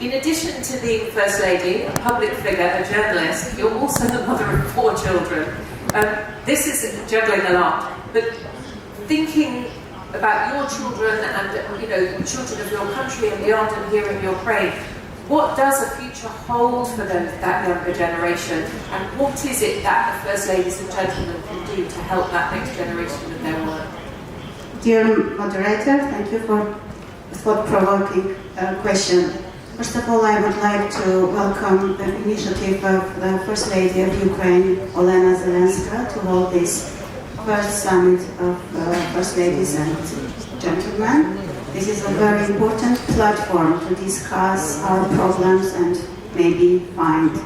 In addition to being First Lady, a public figure, a journalist, you're also the mother of 4 children. This is juggling a lot, but thinking about your children and the children of your country and beyond, and hearing your praying, what does a future hold for that younger generation, and what is it that the First Ladies and Gentlemen can do to help that next generation with their work? Dear moderator, thank you for thought-provoking question. First of all, I would like to welcome the initiative of the First Lady of Ukraine, Olena Zelenska, to hold this first summit of First Ladies and Gentlemen. This is a very important platform to discuss our problems and maybe find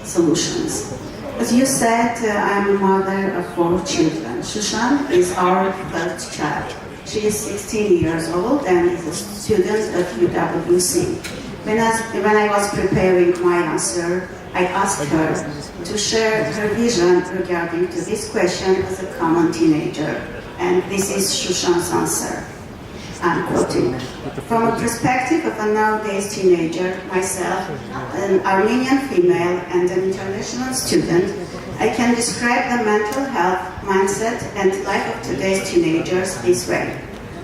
solutions. As you said, I am a mother of 4 children. Shushan is our 3rd child. She is 16 years old and is a student at UWC. When I was preparing my answer, I asked her to share her vision regarding to this question as a common teenager. And this is Shushan's answer. I'm quoting. From a perspective of a nowadays teenager, myself, an Armenian female and an international student, I can describe the mental health, mindset, and life of today's teenagers this way.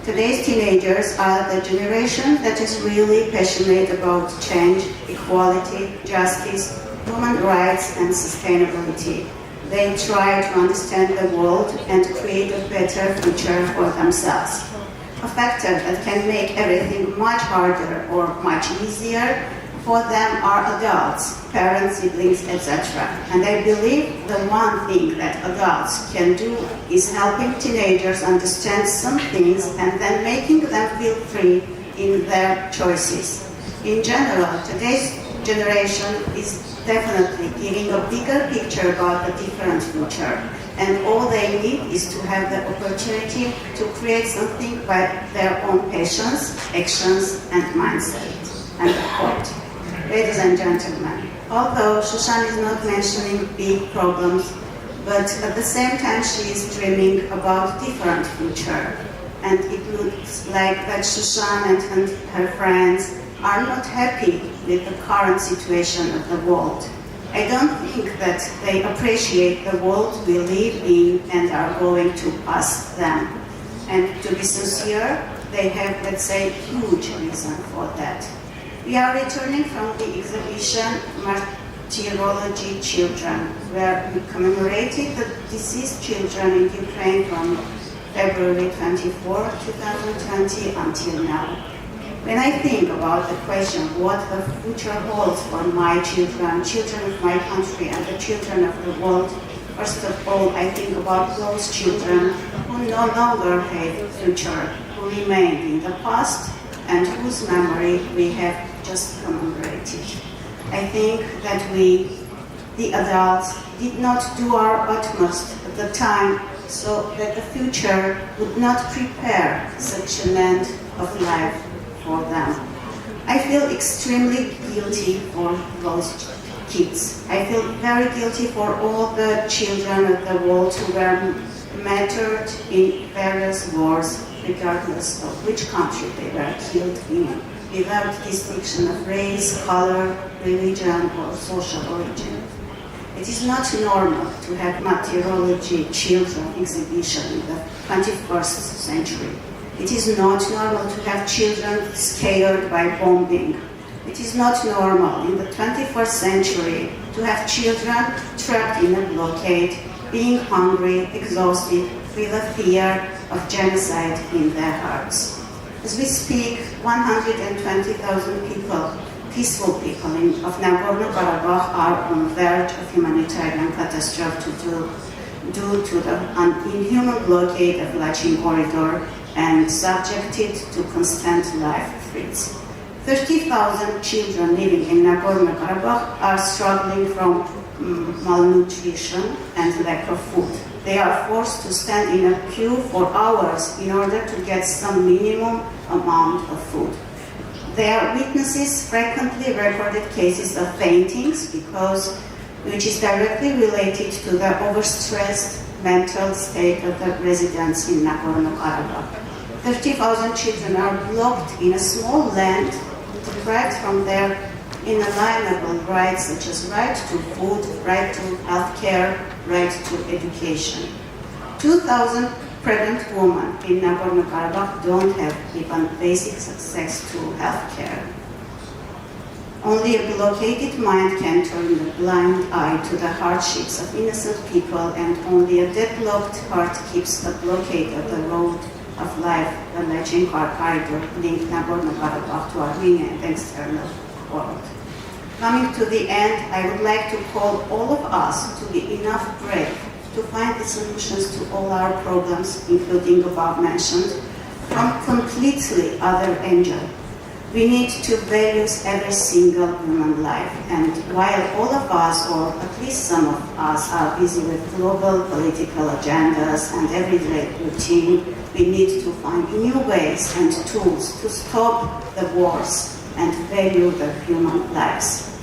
Today's teenagers are the generation that is really passionate about change, equality, justice, human rights, and sustainability. They try to understand the world and create a better future for themselves. A factor that can make everything much harder or much easier for them are adults, parents, siblings, etc. And I believe the one thing that adults can do is helping teenagers understand some things and then making them feel free in their choices. In general, today's generation is definitely giving a bigger picture about the different future. And all they need is to have the opportunity to create something by their own passions, actions, and mindset. And quote. Ladies and gentlemen, although Shushan is not mentioning big problems, but at the same time she is dreaming about different future. And it looks like that Shushan and her friends are not happy with the current situation of the world. I don't think that they appreciate the world we live in and are going to pass them. And to be sincere, they have, let's say, huge reason for that. We are returning from the exhibition Martyrology Children, where we commemorated the deceased children in Ukraine from February 24, 2020 until now. When I think about the question what the future holds for my children, children of my country, and the children of the world, first of all, I think about those children who no longer have a future, who remain in the past, and whose memory we have just commemorated. I think that we, the adults, did not do our utmost at the time so that the future would not prepare such an end of life for them. I feel extremely guilty for those kids. I feel very guilty for all the children of the world who were martyred in various wars, regardless of which country they were killed in, without distinction of race, color, religion, or social origin. It is not normal to have martyrology children exhibition in the 21st century. It is not normal to have children scared by bombing. It is not normal in the 21st century to have children trapped in a blockade, being hungry, exhausted, with a fear of genocide in their hearts. As we speak, 120,000 people, peaceful people of Nagorno-Karabakh are on the verge of humanitarian catastrophe due to the inhuman blockade of Lachin corridor and subjected to constant life threats. 30,000 children living in Nagorno-Karabakh are struggling from malnutrition and lack of food. They are forced to stand in a queue for hours in order to get some minimum amount of food. They are witnesses frequently recorded cases of faintings which is directly related to the overstressed mental state of the residents in Nagorno-Karabakh. 30,000 children are blocked in a small land derived from their inalienable rights such as right to food, right to health care, right to education. 2,000 pregnant women in Nagorno-Karabakh don't have even basic access to health care. Only a blockaded mind can turn a blind eye to the hardships of innocent people, and only a deadlocked heart keeps the blockade of the road of life, the Lachin corridor linked Nagorno-Karabakh to Armenia and the external world. Coming to the end, I would like to call all of us to be enough brave to find the solutions to all our problems, including above mentioned, from completely other angle. We need to value every single human life, and while all of us, or at least some of us, are busy with global political agendas and everyday routine, we need to find new ways and tools to stop the wars and value the human lives.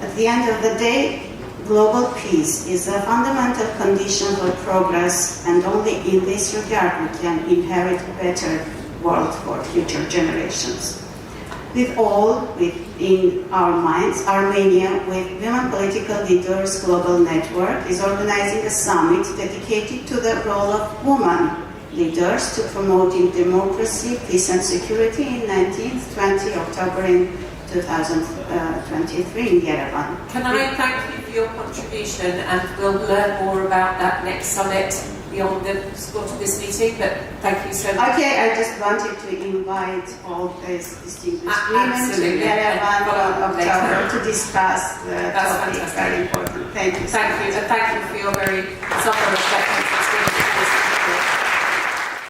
At the end of the day, global peace is a fundamental condition for progress, and only in this regard we can inherit a better world for future generations. With all within our minds, Armenia, with Women Political Leaders Global Network, is organizing a summit dedicated to the role of women leaders to promoting democracy, peace and security in 19th-20 October in 2023 in Yerevan. Can I thank you for your contribution, and we'll learn more about that next summit beyond the scope of this meeting, but thank you so much. Okay, I just wanted to invite all these distinguished women to Yerevan in October to discuss the topic. Very important. Thank you. Thank you, and thank you for your very self-respect.